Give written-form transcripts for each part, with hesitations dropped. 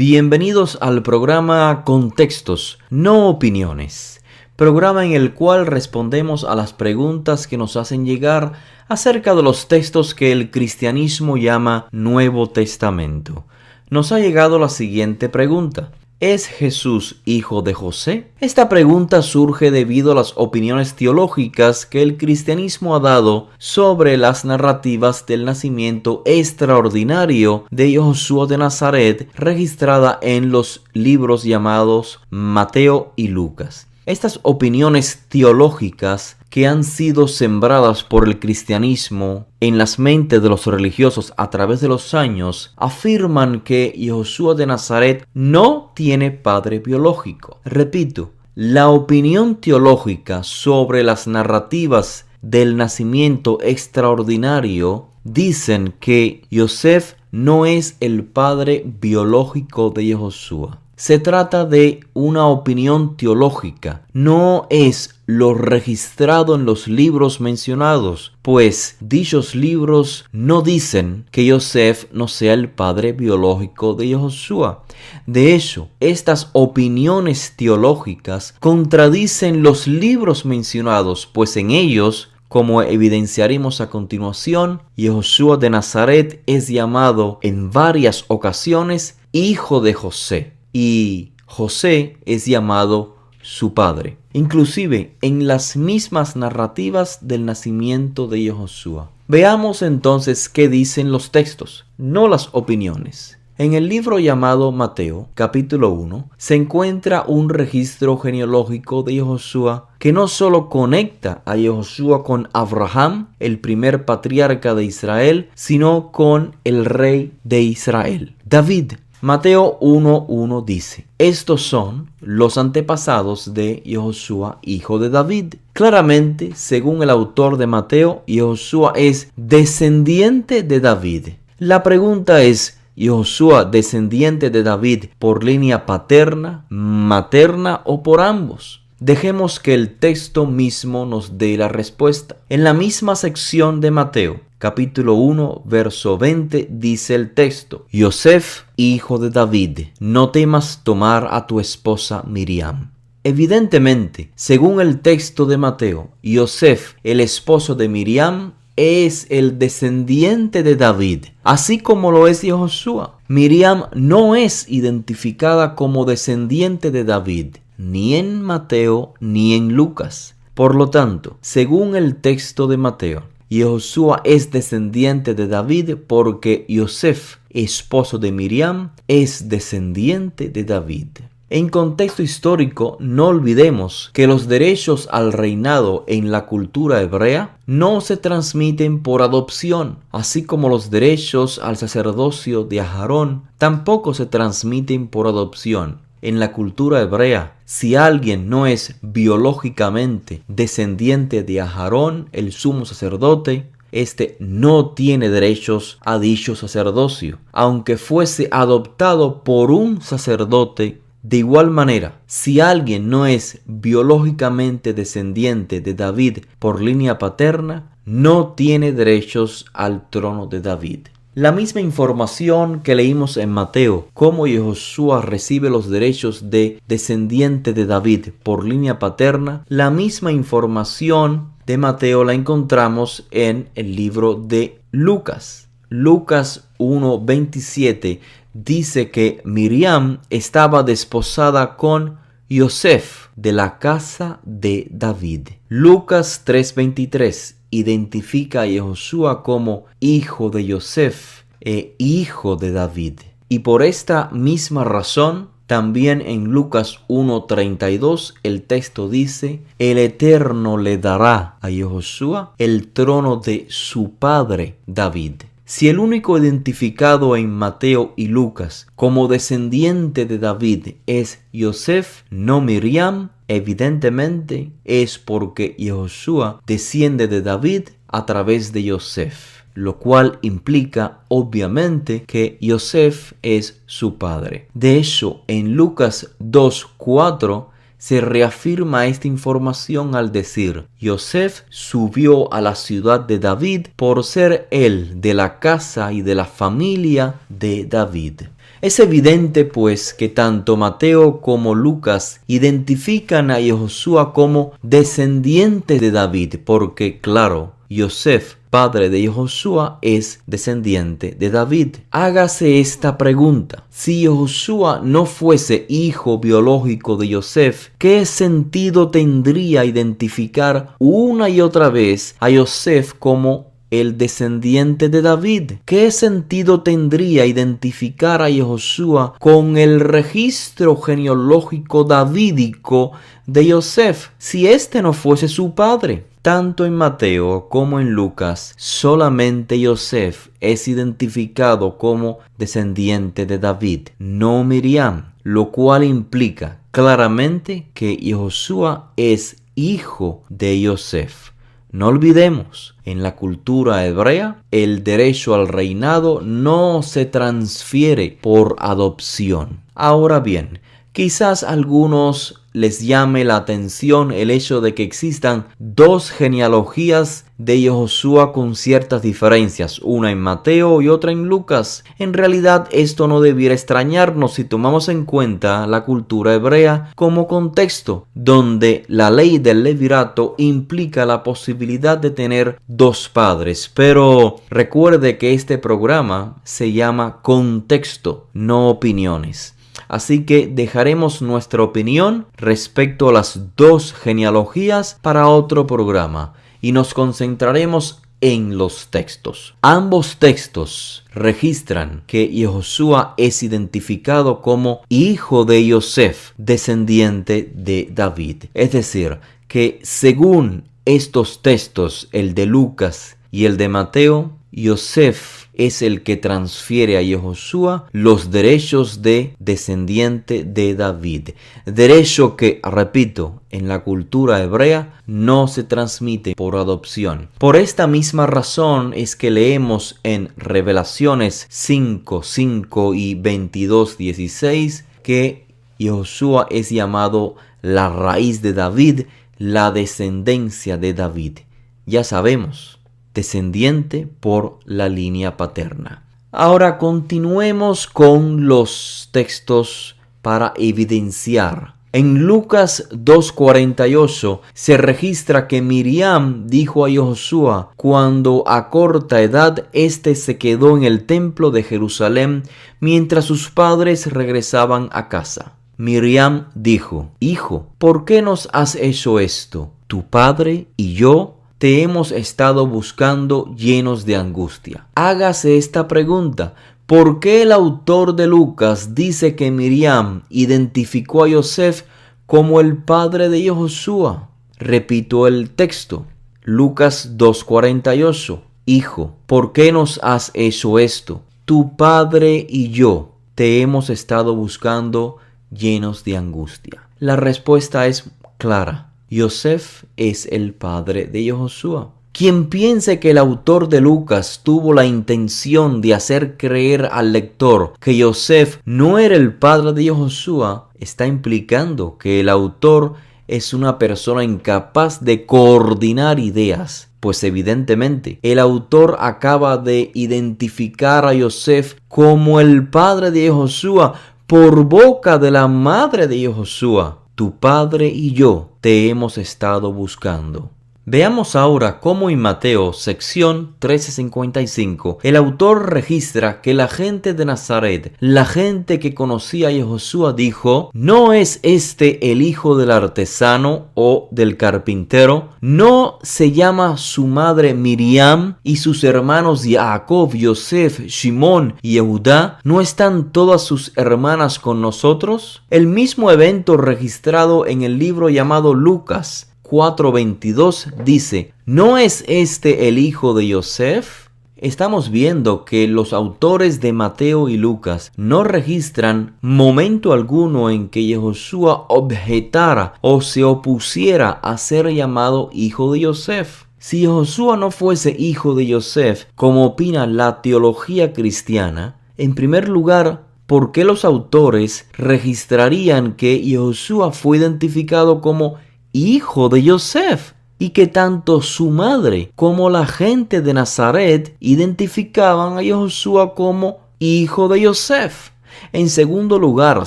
Bienvenidos al programa Contextos, no opiniones, programa en el cual respondemos a las preguntas que nos hacen llegar acerca de los textos que el cristianismo llama Nuevo Testamento. Nos ha llegado la siguiente pregunta: ¿es Jesús hijo de José? Esta pregunta surge debido a las opiniones teológicas que el cristianismo ha dado sobre las narrativas del nacimiento extraordinario de Yoshua de Nazaret, registrada en los libros llamados Mateo y Lucas. Estas opiniones teológicas que han sido sembradas por el cristianismo en las mentes de los religiosos a través de los años afirman que Yoshua de Nazaret no tiene padre biológico. Repito, la opinión teológica sobre las narrativas del nacimiento extraordinario dicen que Yosef no es el padre biológico de Yoshua. Se trata de una opinión teológica, no es lo registrado en los libros mencionados, pues dichos libros no dicen que Yosef no sea el padre biológico de Yoshua. De hecho, estas opiniones teológicas contradicen los libros mencionados, pues en ellos, como evidenciaremos a continuación, Yoshua de Nazaret es llamado en varias ocasiones hijo de José. Y José es llamado su padre, inclusive en las mismas narrativas del nacimiento de Yoshua. Veamos entonces qué dicen los textos, no las opiniones. En el libro llamado Mateo, capítulo 1, se encuentra un registro genealógico de Yoshua que no solo conecta a Yoshua con Abraham, el primer patriarca de Israel, sino con el rey de Israel, David. Mateo 1:1 dice: estos son los antepasados de Yoshua, hijo de David. Claramente, según el autor de Mateo, Yoshua es descendiente de David. La pregunta es: ¿Yoshua descendiente de David por línea paterna, materna o por ambos? Dejemos que el texto mismo nos dé la respuesta. En la misma sección de Mateo, capítulo 1, verso 20, dice el texto: Yosef, hijo de David, no temas tomar a tu esposa Miriam. Evidentemente, según el texto de Mateo, Yosef, el esposo de Miriam, es el descendiente de David, así como lo es Yoshua. Miriam no es identificada como descendiente de David, ni en Mateo ni en Lucas. Por lo tanto, según el texto de Mateo, Yoshua es descendiente de David porque Yosef, esposo de Miriam, es descendiente de David. En contexto histórico, no olvidemos que los derechos al reinado en la cultura hebrea no se transmiten por adopción, así como los derechos al sacerdocio de Aarón tampoco se transmiten por adopción. En la cultura hebrea, si alguien no es biológicamente descendiente de Aarón, el sumo sacerdote, este no tiene derechos a dicho sacerdocio, aunque fuese adoptado por un sacerdote. De igual manera, si alguien no es biológicamente descendiente de David por línea paterna, no tiene derechos al trono de David. La misma información que leímos en Mateo, cómo Yoshua recibe los derechos de descendiente de David por línea paterna, la misma información de Mateo la encontramos en el libro de Lucas. Lucas 1:27 dice que Miriam estaba desposada con Yosef de la casa de David. Lucas 3:23 identifica a Yoshua como hijo de Yosef e hijo de David. Y por esta misma razón, también en Lucas 1:32 el texto dice: el Eterno le dará a Yoshua el trono de su padre David. Si el único identificado en Mateo y Lucas como descendiente de David es Yosef, no Miriam, evidentemente es porque Yoshua desciende de David a través de Yosef, lo cual implica obviamente que Yosef es su padre. De hecho, en Lucas 2:4 se reafirma esta información al decir: Yosef subió a la ciudad de David por ser él de la casa y de la familia de David. Es evidente, pues, que tanto Mateo como Lucas identifican a Yehoshua como descendiente de David, porque, claro, Yosef, padre de Yehoshua, es descendiente de David. Hágase esta pregunta: si Yehoshua no fuese hijo biológico de Yosef, ¿qué sentido tendría identificar una y otra vez a Yosef como el descendiente de David? ¿Qué sentido tendría identificar a Yehoshua con el registro genealógico davídico de Yosef si éste no fuese su padre? Tanto en Mateo como en Lucas, solamente Yosef es identificado como descendiente de David, no Miriam, lo cual implica claramente que Yehoshua es hijo de Yosef. No olvidemos, en la cultura hebrea, el derecho al reinado no se transfiere por adopción. Ahora bien, quizás a algunos les llame la atención el hecho de que existan dos genealogías de Yehoshua con ciertas diferencias, una en Mateo y otra en Lucas. En realidad esto no debiera extrañarnos si tomamos en cuenta la cultura hebrea como contexto, donde la ley del levirato implica la posibilidad de tener dos padres. Pero recuerde que este programa se llama Contexto, no Opiniones. Así que dejaremos nuestra opinión respecto a las dos genealogías para otro programa y nos concentraremos en los textos. Ambos textos registran que Yehoshua es identificado como hijo de Yosef, descendiente de David. Es decir, que según estos textos, el de Lucas y el de Mateo, Yosef es el que transfiere a Yehoshua los derechos de descendiente de David. Derecho que, repito, en la cultura hebrea no se transmite por adopción. Por esta misma razón es que leemos en Revelaciones 5:5 y 22:16 que Yehoshua es llamado la raíz de David, la descendencia de David. Ya sabemos, descendiente por la línea paterna. Ahora continuemos con los textos para evidenciar. En Lucas 2:48 se registra que Miriam dijo a Yehoshua cuando a corta edad éste se quedó en el templo de Jerusalén mientras sus padres regresaban a casa. Miriam dijo: Hijo, ¿por qué nos has hecho esto? Tu padre y yo te hemos estado buscando llenos de angustia. Hágase esta pregunta: ¿por qué el autor de Lucas dice que Miriam identificó a Yosef como el padre de Yehoshua? Repito el texto, Lucas 2:48. Hijo, ¿por qué nos has hecho esto? Tu padre y yo te hemos estado buscando llenos de angustia. La respuesta es clara. Yosef es el padre de Yehoshua. Quien piense que el autor de Lucas tuvo la intención de hacer creer al lector que Yosef no era el padre de Yehoshua, está implicando que el autor es una persona incapaz de coordinar ideas, pues evidentemente el autor acaba de identificar a Yosef como el padre de Yehoshua por boca de la madre de Yehoshua. Tu padre y yo te hemos estado buscando. Veamos ahora cómo en Mateo, sección 13:55, el autor registra que la gente de Nazaret, la gente que conocía a Yehoshua, dijo: ¿no es este el hijo del artesano o del carpintero? ¿No se llama su madre Miriam y sus hermanos Jacob, Yosef, Shimón y Yehudá? ¿No están todas sus hermanas con nosotros? El mismo evento registrado en el libro llamado Lucas 4:22 dice: ¿no es este el hijo de Yosef? Estamos viendo que los autores de Mateo y Lucas no registran momento alguno en que Yehoshua objetara o se opusiera a ser llamado hijo de Yosef. Si Yehoshua no fuese hijo de Yosef, como opina la teología cristiana, en primer lugar, ¿por qué los autores registrarían que Yehoshua fue identificado como hijo de Yosef y que tanto su madre como la gente de Nazaret identificaban a Yehoshua como hijo de Yosef? En segundo lugar,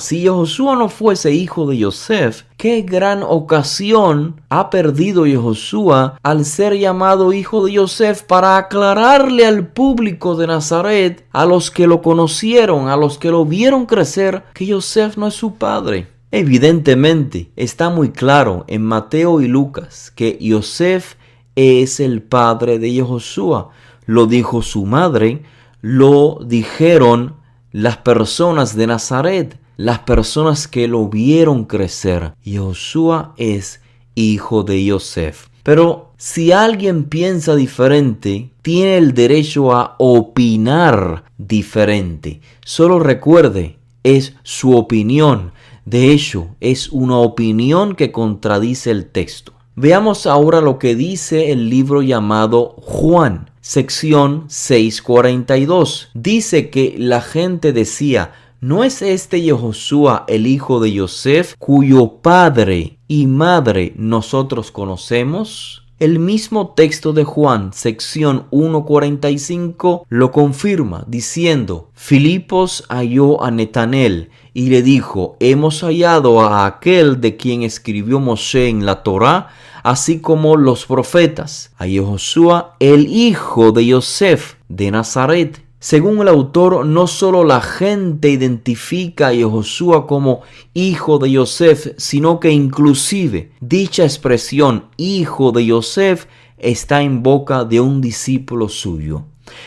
si Yehoshua no fuese hijo de Yosef, ¿qué gran ocasión ha perdido Yehoshua al ser llamado hijo de Yosef para aclararle al público de Nazaret, a los que lo conocieron, a los que lo vieron crecer, que Yosef no es su padre? Evidentemente, está muy claro en Mateo y Lucas que Yosef es el padre de Yehoshua. Lo dijo su madre, lo dijeron las personas de Nazaret, las personas que lo vieron crecer. Yehoshua es hijo de Yosef. Pero si alguien piensa diferente, tiene el derecho a opinar diferente. Solo recuerde, es su opinión. De hecho, es una opinión que contradice el texto. Veamos ahora lo que dice el libro llamado Juan, sección 642. Dice que la gente decía: ¿no es este Yehoshua el hijo de Yosef, cuyo padre y madre nosotros conocemos? El mismo texto de Juan, sección 1:45, lo confirma diciendo: Filipos halló a Natanael y le dijo: hemos hallado a aquel de quien escribió Moshe en la Torá, así como los profetas, a Yehoshua, el hijo de Yosef de Nazaret. Según el autor, no solo la gente identifica a Yehoshua como hijo de Yosef, sino que inclusive dicha expresión hijo de Yosef está en boca de un discípulo suyo.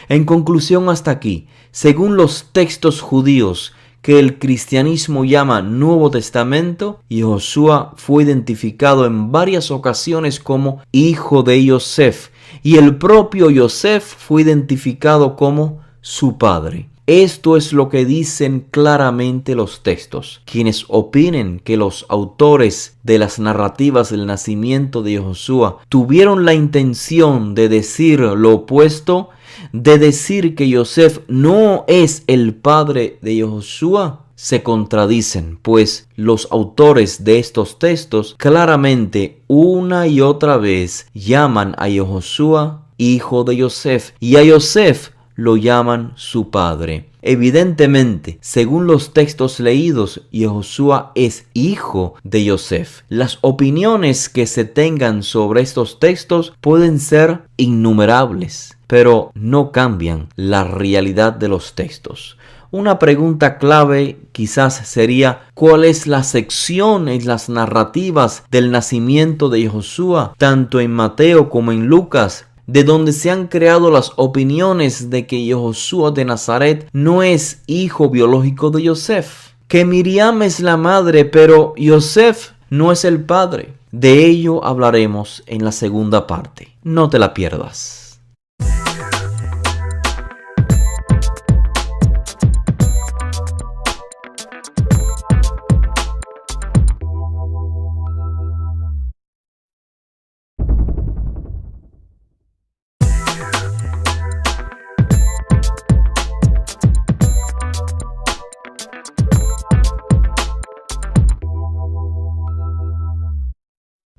En conclusión, hasta aquí, según los textos judíos que el cristianismo llama Nuevo Testamento, Yehoshua fue identificado en varias ocasiones como hijo de Yosef, y el propio Yosef fue identificado como su padre. Esto es lo que dicen claramente los textos. Quienes opinen que los autores de las narrativas del nacimiento de Yehoshua tuvieron la intención de decir lo opuesto, de decir que Yosef no es el padre de Yehoshua, se contradicen, pues los autores de estos textos claramente una y otra vez llaman a Yehoshua hijo de Yosef y a Yosef lo llaman su padre. Evidentemente, según los textos leídos, Yehoshua es hijo de Yosef. Las opiniones que se tengan sobre estos textos pueden ser innumerables, pero no cambian la realidad de los textos. Una pregunta clave quizás sería: ¿cuál es la sección en las narrativas del nacimiento de Yehoshua, tanto en Mateo como en Lucas, de donde se han creado las opiniones de que Yehoshua de Nazaret no es hijo biológico de Yosef? Que Miriam es la madre, pero Yosef no es el padre. De ello hablaremos en la segunda parte. No te la pierdas.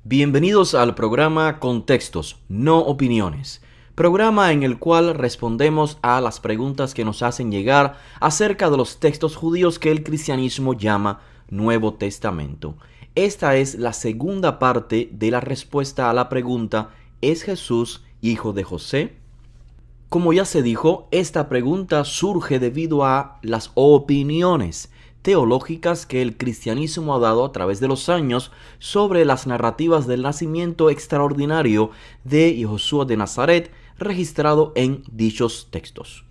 Bienvenidos al programa Contextos, no opiniones, programa en el cual respondemos a las preguntas que nos hacen llegar acerca de los textos judíos que el cristianismo llama Nuevo Testamento. Esta es la segunda parte de la respuesta a la pregunta: ¿es Jesús hijo de José? Como ya se dijo, esta pregunta surge debido a las opiniones teológicas que el cristianismo ha dado a través de los años sobre las narrativas del nacimiento extraordinario de Yehoshua de Nazaret registrado en dichos textos.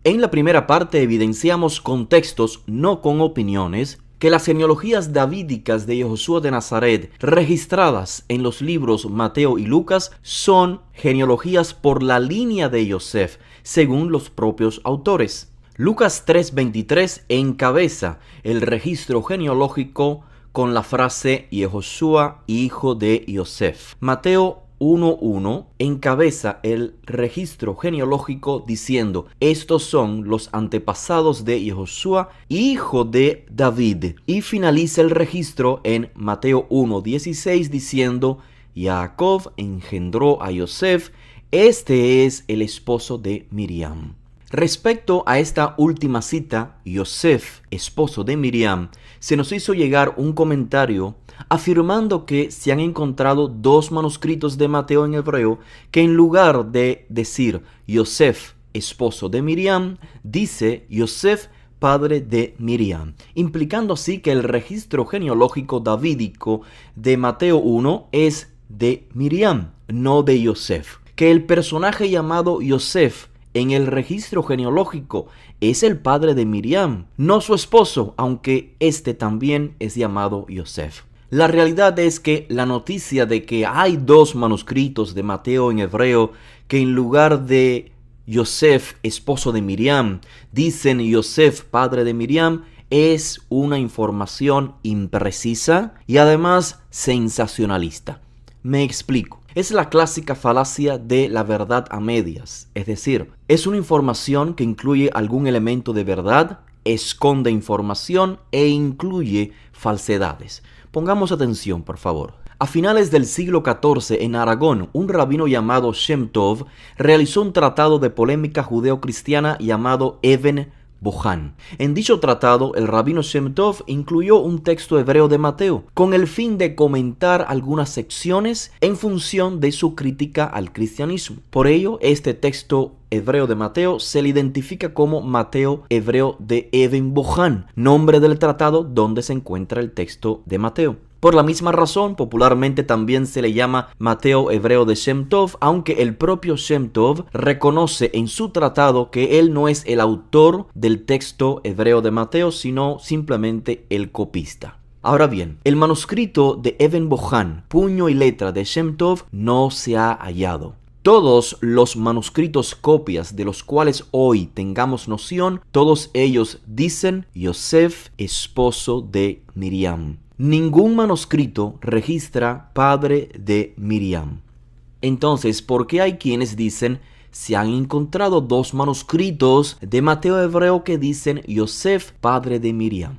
En la primera parte evidenciamos con textos, no con opiniones, que las genealogías davídicas de Yehoshua de Nazaret registradas en los libros Mateo y Lucas son genealogías por la línea de Yosef, según los propios autores. Lucas 3:23 encabeza el registro genealógico con la frase Yehoshua, hijo de Yosef. Mateo 1:1 encabeza el registro genealógico diciendo: estos son los antepasados de Yehoshua, hijo de David. Y finaliza el registro en Mateo 1:16 diciendo: Jacob engendró a Yosef, este es el esposo de Miriam. Respecto a esta última cita, Yosef, esposo de Miriam, se nos hizo llegar un comentario afirmando que se han encontrado dos manuscritos de Mateo en hebreo que en lugar de decir Yosef, esposo de Miriam, dice Yosef, padre de Miriam, implicando así que el registro genealógico davídico de Mateo 1 es de Miriam, no de Yosef. Que el personaje llamado Yosef en el registro genealógico es el padre de Miriam, no su esposo, aunque este también es llamado Yosef. La realidad es que la noticia de que hay dos manuscritos de Mateo en hebreo que en lugar de Yosef, esposo de Miriam, dicen Yosef, padre de Miriam, es una información imprecisa y además sensacionalista. Me explico. Es la clásica falacia de la verdad a medias, es decir, es una información que incluye algún elemento de verdad, esconde información e incluye falsedades. Pongamos atención, por favor. A finales del siglo XIV, en Aragón, un rabino llamado Shem Tov realizó un tratado de polémica judeo-cristiana llamado Even Bohan. En dicho tratado, el rabino Shem Tov incluyó un texto hebreo de Mateo, con el fin de comentar algunas secciones en función de su crítica al cristianismo. Por ello, este texto hebreo de Mateo se le identifica como Mateo hebreo de Even Bohan, nombre del tratado donde se encuentra el texto de Mateo. Por la misma razón, popularmente también se le llama Mateo hebreo de Shem Tov, aunque el propio Shem Tov reconoce en su tratado que él no es el autor del texto hebreo de Mateo, sino simplemente el copista. Ahora bien, el manuscrito de Even Bohan, puño y letra de Shem Tov, no se ha hallado. Todos los manuscritos copias de los cuales hoy tengamos noción, todos ellos dicen Yosef, esposo de Miriam. Ningún manuscrito registra padre de Miriam. Entonces, ¿por qué hay quienes dicen se han encontrado dos manuscritos de Mateo hebreo que dicen Yosef, padre de Miriam?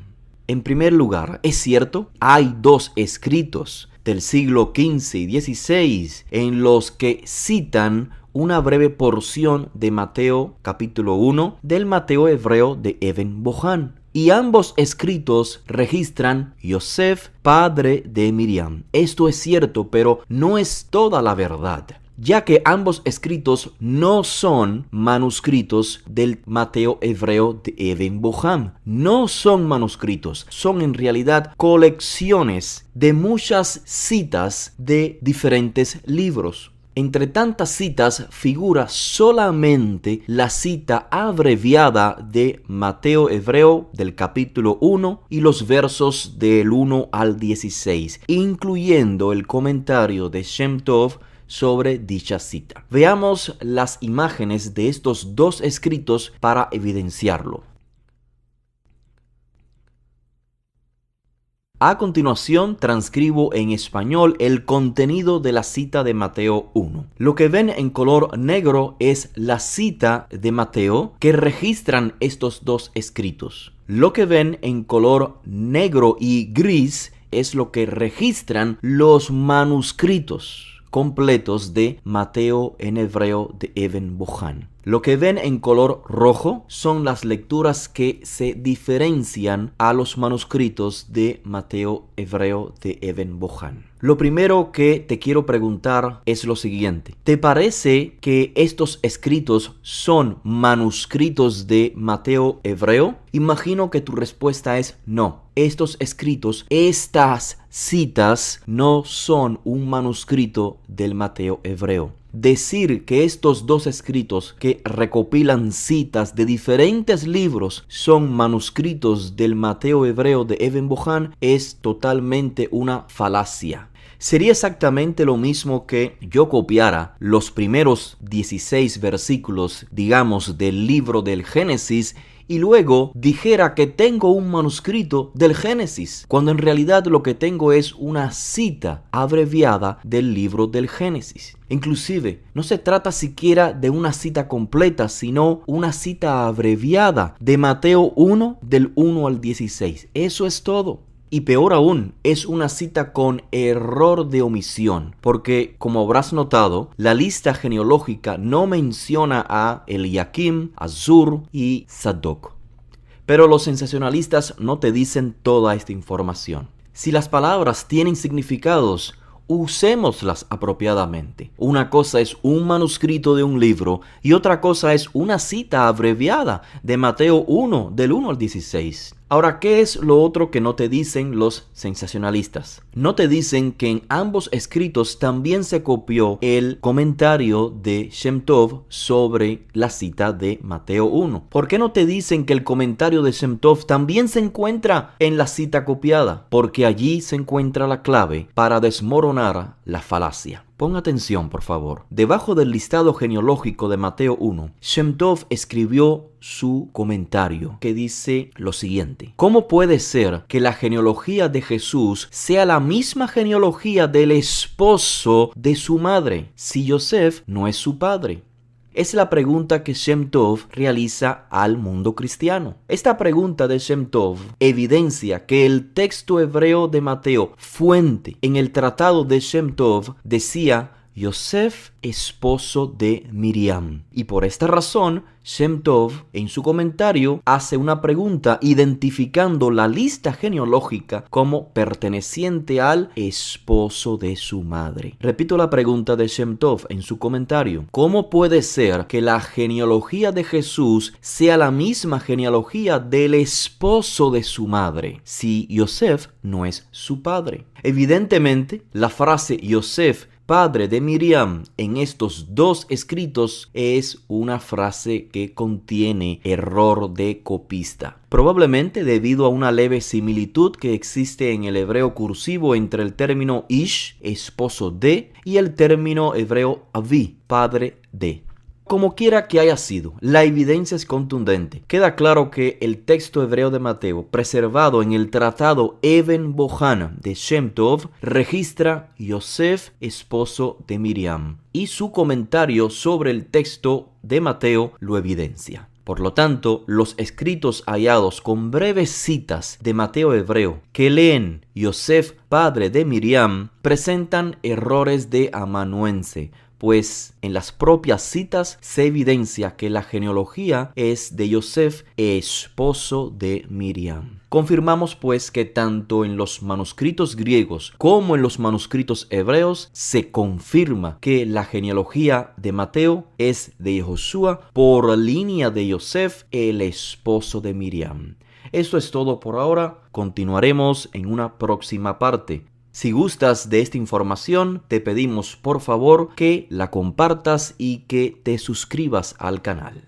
En primer lugar, es cierto, hay dos escritos del siglo XV y XVI en los que citan una breve porción de Mateo capítulo 1 del Mateo hebreo de Even Bohan. Y ambos escritos registran Yosef, padre de Miriam. Esto es cierto, pero no es toda la verdad, ya que ambos escritos no son manuscritos del Mateo hebreo de Even Bohan. No son manuscritos, son en realidad colecciones de muchas citas de diferentes libros. Entre tantas citas figura solamente la cita abreviada de Mateo hebreo del capítulo 1 y los versos del 1 al 16, incluyendo el comentario de Shem Tov sobre dicha cita. Veamos las imágenes de estos dos escritos para evidenciarlo. A continuación, transcribo en español el contenido de la cita de Mateo 1. Lo que ven en color negro es la cita de Mateo que registran estos dos escritos. Lo que ven en color negro y gris es lo que registran los manuscritos completos de Mateo en hebreo de Even Bohan. Lo que ven en color rojo son las lecturas que se diferencian a los manuscritos de Mateo hebreo de Even Bohan. Lo primero que te quiero preguntar es lo siguiente. ¿Te parece que estos escritos son manuscritos de Mateo hebreo? Imagino que tu respuesta es no. Estos escritos, estas citas, no son un manuscrito del Mateo hebreo. Decir que estos dos escritos que recopilan citas de diferentes libros son manuscritos del Mateo hebreo de Even Bohan es totalmente una falacia. Sería exactamente lo mismo que yo copiara los primeros 16 versículos, digamos, del libro del Génesis y luego dijera que tengo un manuscrito del Génesis, cuando en realidad lo que tengo es una cita abreviada del libro del Génesis. Inclusive, no se trata siquiera de una cita completa, sino una cita abreviada de Mateo 1, del 1 al 16. Eso es todo. Y peor aún, es una cita con error de omisión, porque, como habrás notado, la lista genealógica no menciona a Eliakim, Azur y Sadoc. Pero los sensacionalistas no te dicen toda esta información. Si las palabras tienen significados, usémoslas apropiadamente. Una cosa es un manuscrito de un libro y otra cosa es una cita abreviada de Mateo 1, del 1 al 16. Ahora, ¿qué es lo otro que no te dicen los sensacionalistas? No te dicen que en ambos escritos también se copió el comentario de Shem Tov sobre la cita de Mateo 1. ¿Por qué no te dicen que el comentario de Shem Tov también se encuentra en la cita copiada? Porque allí se encuentra la clave para desmoronar la falacia. Pon atención, por favor. Debajo del listado genealógico de Mateo 1, Shem Tov escribió su comentario que dice lo siguiente: ¿cómo puede ser que la genealogía de Jesús sea la misma genealogía del esposo de su madre, si Yosef no es su padre? Es la pregunta que Shem Tov realiza al mundo cristiano. Esta pregunta de Shem Tov evidencia que el texto hebreo de Mateo, fuente en el tratado de Shem Tov, decía Yosef, esposo de Miriam. Y por esta razón, Shem Tov, en su comentario, hace una pregunta identificando la lista genealógica como perteneciente al esposo de su madre. Repito la pregunta de Shem Tov en su comentario: ¿cómo puede ser que la genealogía de Jesús sea la misma genealogía del esposo de su madre, si Yosef no es su padre? Evidentemente, la frase Yosef, padre de Miriam, en estos dos escritos es una frase que contiene error de copista. Probablemente debido a una leve similitud que existe en el hebreo cursivo entre el término Ish, esposo de, y el término hebreo Avi, padre de. Como quiera que haya sido, la evidencia es contundente. Queda claro que el texto hebreo de Mateo, preservado en el tratado Even Bohan de Shem Tov, registra Yosef, esposo de Miriam, y su comentario sobre el texto de Mateo lo evidencia. Por lo tanto, los escritos hallados con breves citas de Mateo hebreo que leen Yosef, padre de Miriam, presentan errores de amanuense, pues en las propias citas se evidencia que la genealogía es de Yosef, esposo de Miriam. Confirmamos pues que tanto en los manuscritos griegos como en los manuscritos hebreos se confirma que la genealogía de Mateo es de Josué por línea de Yosef, el esposo de Miriam. Esto es todo por ahora. Continuaremos en una próxima parte. Si gustas de esta información, te pedimos por favor que la compartas y que te suscribas al canal.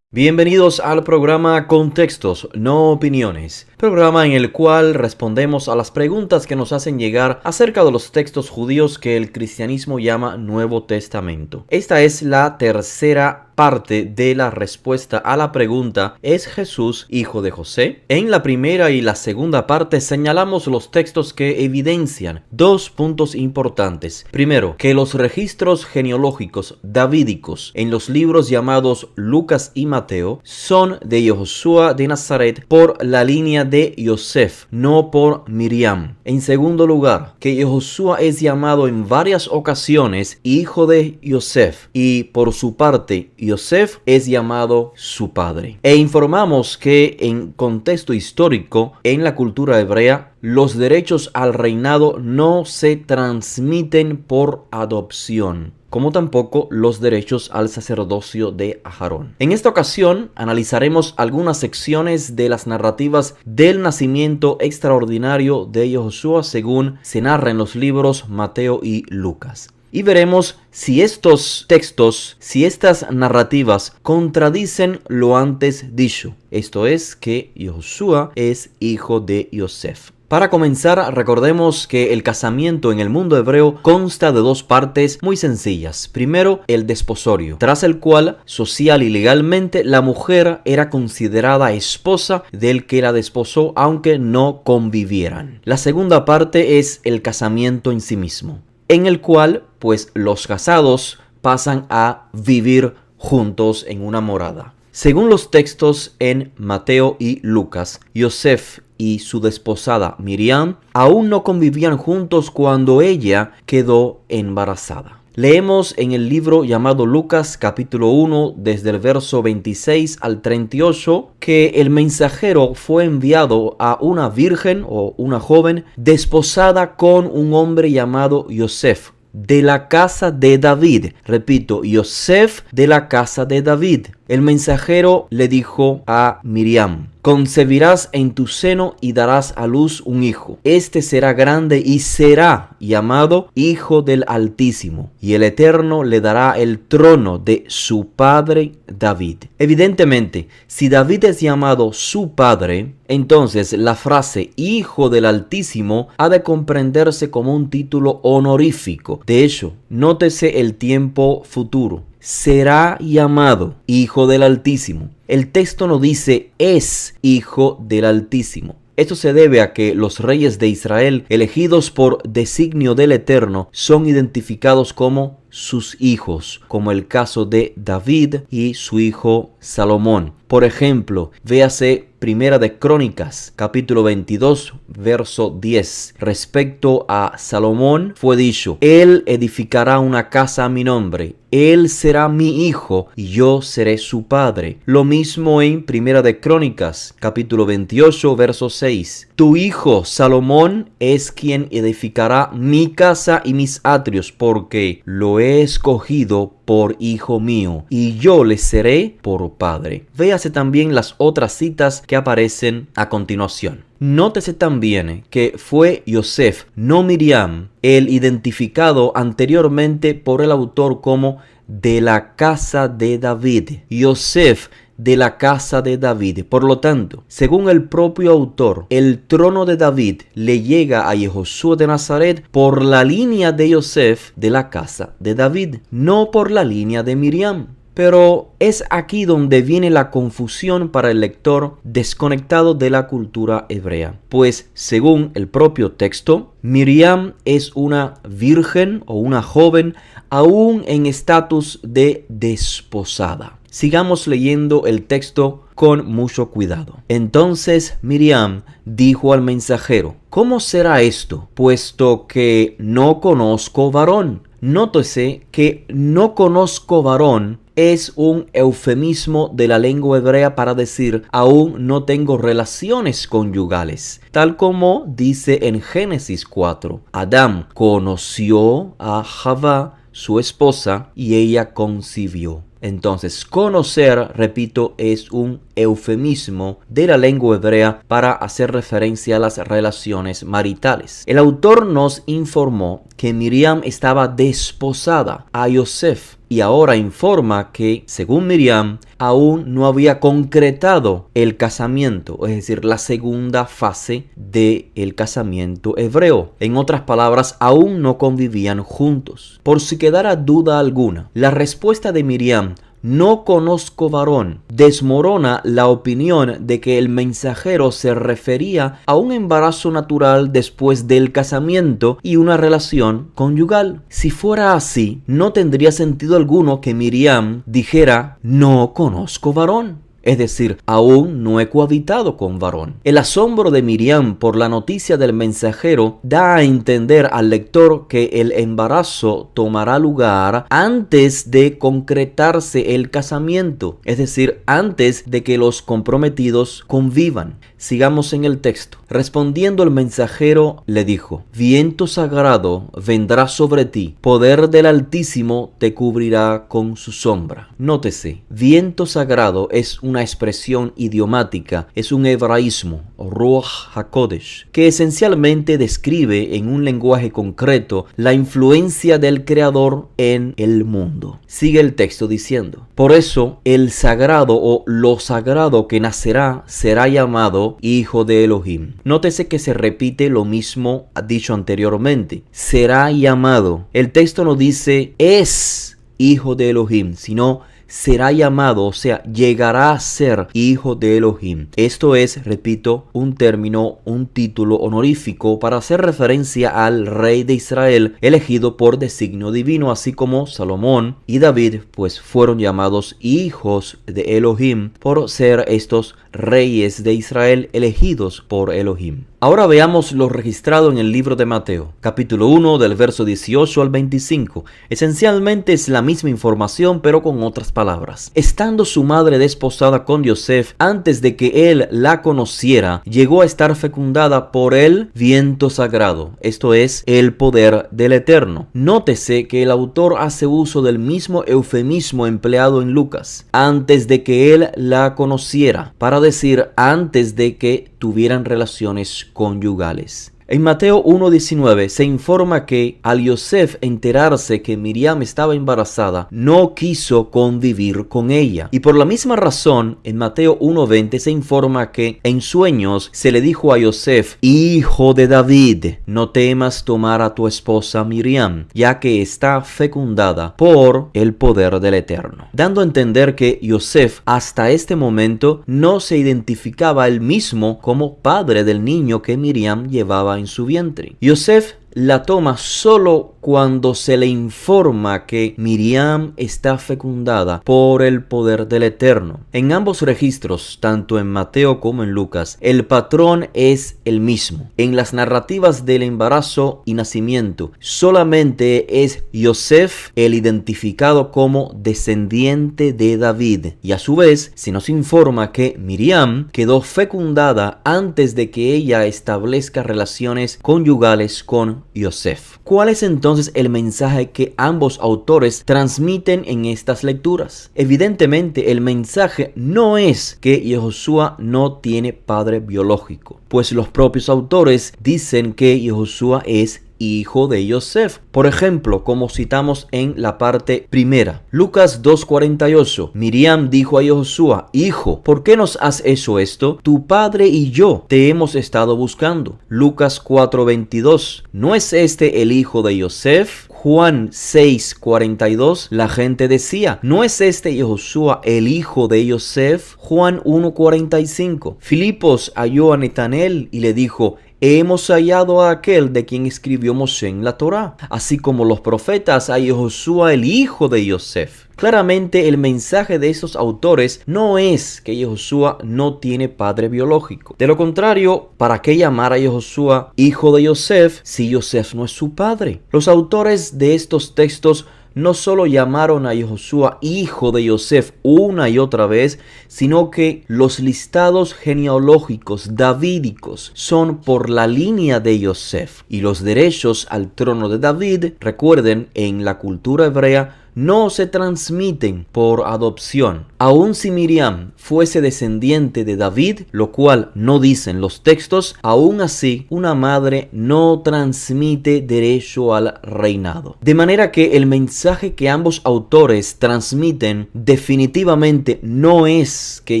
Bienvenidos al programa Contextos, no opiniones, programa en el cual respondemos a las preguntas que nos hacen llegar acerca de los textos judíos que el cristianismo llama Nuevo Testamento. Esta es la tercera parte de la respuesta a la pregunta ¿es Jesús hijo de José? En la primera y la segunda parte señalamos los textos que evidencian dos puntos importantes. Primero, que los registros genealógicos davídicos en los libros llamados Lucas y Mateo son de Yehoshua de Nazaret por la línea de Yosef, no por Miriam. En segundo lugar, que Yehoshua es llamado en varias ocasiones hijo de Yosef y por su parte Yosef es llamado su padre. E informamos que en contexto histórico, en la cultura hebrea, los derechos al reinado no se transmiten por adopción. como tampoco los derechos al sacerdocio de Aarón. En esta ocasión analizaremos algunas secciones de las narrativas del nacimiento extraordinario de Yoshua según se narra en los libros Mateo y Lucas. Y veremos si estos textos, si estas narrativas contradicen lo antes dicho. Esto es que Yoshua es hijo de Yosef. Para comenzar, recordemos que el casamiento en el mundo hebreo consta de dos partes muy sencillas. Primero, el desposorio, tras el cual, social y legalmente, la mujer era considerada esposa del que la desposó, aunque no convivieran. La segunda parte es el casamiento en sí mismo, en el cual, pues, los casados pasan a vivir juntos en una morada. Según los textos en Mateo y Lucas, Yosef y su desposada Miriam aún no convivían juntos cuando ella quedó embarazada. Leemos en el libro llamado Lucas capítulo 1 desde el verso 26 al 38 que el mensajero fue enviado a una virgen o una joven desposada con un hombre llamado Yosef, de la casa de David. Repito, Yosef de la casa de David. El mensajero le dijo a Miriam: concebirás en tu seno y darás a luz un hijo. Este será grande y será llamado Hijo del Altísimo, y el Eterno le dará el trono de su padre David. Evidentemente, si David es llamado su padre, entonces la frase Hijo del Altísimo ha de comprenderse como un título honorífico. De hecho, nótese el tiempo futuro. Será llamado Hijo del Altísimo. El texto no dice es Hijo del Altísimo. Esto se debe a que los reyes de Israel, elegidos por designio del Eterno, son identificados como sus hijos, como el caso de David y su hijo Salomón. Por ejemplo, véase Primera de Crónicas, capítulo 22, verso 10. Respecto a Salomón fue dicho: él edificará una casa a mi nombre, él será mi hijo y yo seré su padre. Lo mismo en Primera de Crónicas, capítulo 28, verso 6. Tu hijo Salomón es quien edificará mi casa y mis atrios, porque lo he escogido por hijo mío, y yo le seré por padre. Véase también las otras citas que aparecen a continuación. Nótese también que fue Yosef, no Miriam, el identificado anteriormente por el autor como de la casa de David. Yosef de la casa de David. Por lo tanto, según el propio autor, el trono de David le llega a Yehoshua de Nazaret por la línea de Yosef de la casa de David, no por la línea de Miriam. Pero es aquí donde viene la confusión para el lector desconectado de la cultura hebrea. Pues según el propio texto, Miriam es una virgen o una joven aún en estatus de desposada. Sigamos leyendo el texto con mucho cuidado. Entonces Miriam dijo al mensajero: ¿cómo será esto, puesto que no conozco varón? Nótese que no conozco varón es un eufemismo de la lengua hebrea para decir aún no tengo relaciones conyugales, tal como dice en Génesis 4. Adán conoció a Javá, su esposa, y ella concibió. Entonces, conocer, repito, es un eufemismo de la lengua hebrea para hacer referencia a las relaciones maritales. El autor nos informó que Miriam estaba desposada a Yosef y ahora informa que, según Miriam, aún no había concretado el casamiento, es decir, la segunda fase del casamiento hebreo. En otras palabras, aún no convivían juntos. Por si quedara duda alguna, la respuesta de Miriam: no conozco varón, desmorona la opinión de que el mensajero se refería a un embarazo natural después del casamiento y una relación conyugal. Si fuera así, no tendría sentido alguno que Miriam dijera: no conozco varón. es decir, aún no he cohabitado con varón. El asombro de Miriam por la noticia del mensajero da a entender al lector que el embarazo tomará lugar antes de concretarse el casamiento, es decir, antes de que los comprometidos convivan. Sigamos en el texto. Respondiendo el mensajero le dijo: viento sagrado vendrá sobre ti, poder del Altísimo te cubrirá con su sombra. Nótese, viento sagrado es una expresión idiomática, es un hebraísmo, Ruach HaKodesh, que esencialmente describe en un lenguaje concreto la influencia del Creador en el mundo. Sigue el texto diciendo: por eso el sagrado o lo sagrado que nacerá será llamado Hijo de Elohim. Nótese que se repite lo mismo dicho anteriormente. Será llamado. El texto no dice es Hijo de Elohim, sino será llamado, o sea, llegará a ser Hijo de Elohim. Esto es, repito, un término, un título honorífico para hacer referencia al rey de Israel elegido por designio divino, así como Salomón y David, pues fueron llamados hijos de Elohim por ser estos reyes de Israel elegidos por Elohim. Ahora veamos lo registrado en el libro de Mateo, capítulo 1, del verso 18 al 25. Esencialmente es la misma información, pero con otras palabras. Estando su madre desposada con Yosef, antes de que él la conociera, llegó a estar fecundada por el viento sagrado, esto es, el poder del Eterno. Nótese que el autor hace uso del mismo eufemismo empleado en Lucas, antes de que él la conociera, para decir antes de que tuvieran relaciones conyugales. En Mateo 1:19 se informa que al Yosef enterarse que Miriam estaba embarazada, no quiso convivir con ella. Y por la misma razón, en Mateo 1:20 se informa que en sueños se le dijo a Yosef: hijo de David, no temas tomar a tu esposa Miriam, ya que está fecundada por el poder del Eterno. Dando a entender que Yosef hasta este momento no se identificaba él mismo como padre del niño que Miriam llevaba en su vientre. Yosef la toma solo cuando se le informa que Miriam está fecundada por el poder del Eterno. En ambos registros, tanto en Mateo como en Lucas, el patrón es el mismo. En las narrativas del embarazo y nacimiento, solamente es Yosef el identificado como descendiente de David. Y a su vez, se nos informa que Miriam quedó fecundada antes de que ella establezca relaciones conyugales con Yosef. ¿Cuál es entonces el mensaje que ambos autores transmiten en estas lecturas? Evidentemente, el mensaje no es que Yehoshua no tiene padre biológico, pues los propios autores dicen que Yehoshua es hijo de Yosef. Por ejemplo, como citamos en la parte primera, Lucas 2:48, Miriam dijo a Yehoshua: hijo, ¿por qué nos has hecho esto? Tu padre y yo te hemos estado buscando. Lucas 4:22, ¿no es este el hijo de Yosef? Juan 6:42, la gente decía: ¿no es este Yehoshua el hijo de Yosef? Juan 1:45, Filipos halló a Natanael y le dijo: hemos hallado a aquel de quien escribió Moshe en la Torá, así como los profetas a Yehoshua el hijo de Yosef. Claramente el mensaje de esos autores no es que Yehoshua no tiene padre biológico. De lo contrario, ¿para qué llamar a Yehoshua hijo de Yosef si Yosef no es su padre? Los autores de estos textos no solo llamaron a Yehoshua hijo de Yosef una y otra vez, sino que los listados genealógicos davídicos son por la línea de Yosef, y los derechos al trono de David, recuerden, en la cultura hebrea no se transmiten por adopción. Aun si Miriam fuese descendiente de David, lo cual no dicen los textos, aún así una madre no transmite derecho al reinado. De manera que el mensaje que ambos autores transmiten definitivamente no es que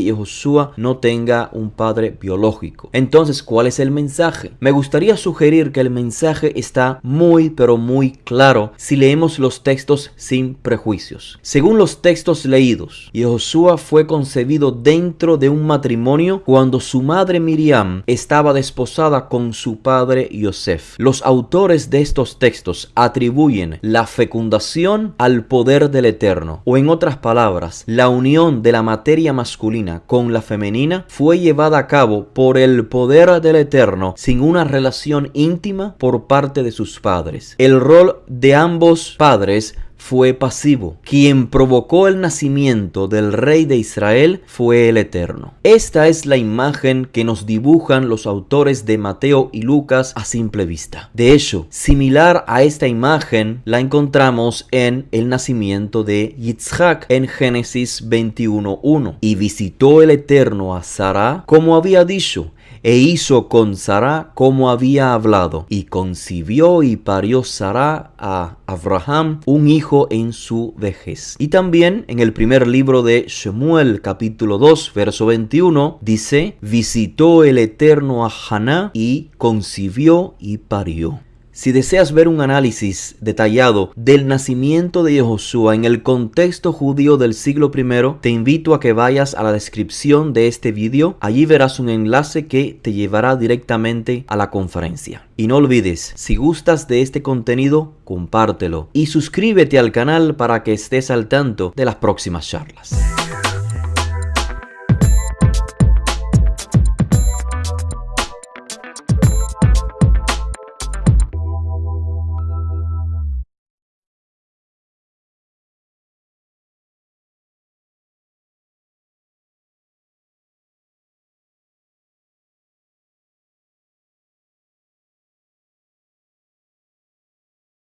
Yehoshua no tenga un padre biológico. Entonces, ¿cuál es el mensaje? Me gustaría sugerir que el mensaje está muy pero muy claro si leemos los textos sin prejuicios. Según los textos leídos, Yehoshua Yehoshua fue concebido dentro de un matrimonio cuando su madre Miriam estaba desposada con su padre Yosef. Los autores de estos textos atribuyen la fecundación al poder del Eterno, o en otras palabras, la unión de la materia masculina con la femenina fue llevada a cabo por el poder del Eterno sin una relación íntima por parte de sus padres. El rol de ambos padres fue pasivo. Quien provocó el nacimiento del rey de Israel fue el Eterno. Esta es la imagen que nos dibujan los autores de Mateo y Lucas a simple vista. De hecho, similar a esta imagen la encontramos en el nacimiento de Yitzhak en Génesis 21:1. Y visitó el Eterno a Sara como había dicho, e hizo con Sara como había hablado, y concibió y parió Sara a Abraham un hijo en su vejez. Y también en el primer libro de Shemuel, capítulo 2, verso 21, dice: visitó el Eterno a Haná y concibió y parió. Si deseas ver un análisis detallado del nacimiento de Yehoshua en el contexto judío del siglo I, te invito a que vayas a la descripción de este vídeo. Allí verás un enlace que te llevará directamente a la conferencia. Y no olvides, si gustas de este contenido, compártelo y suscríbete al canal para que estés al tanto de las próximas charlas.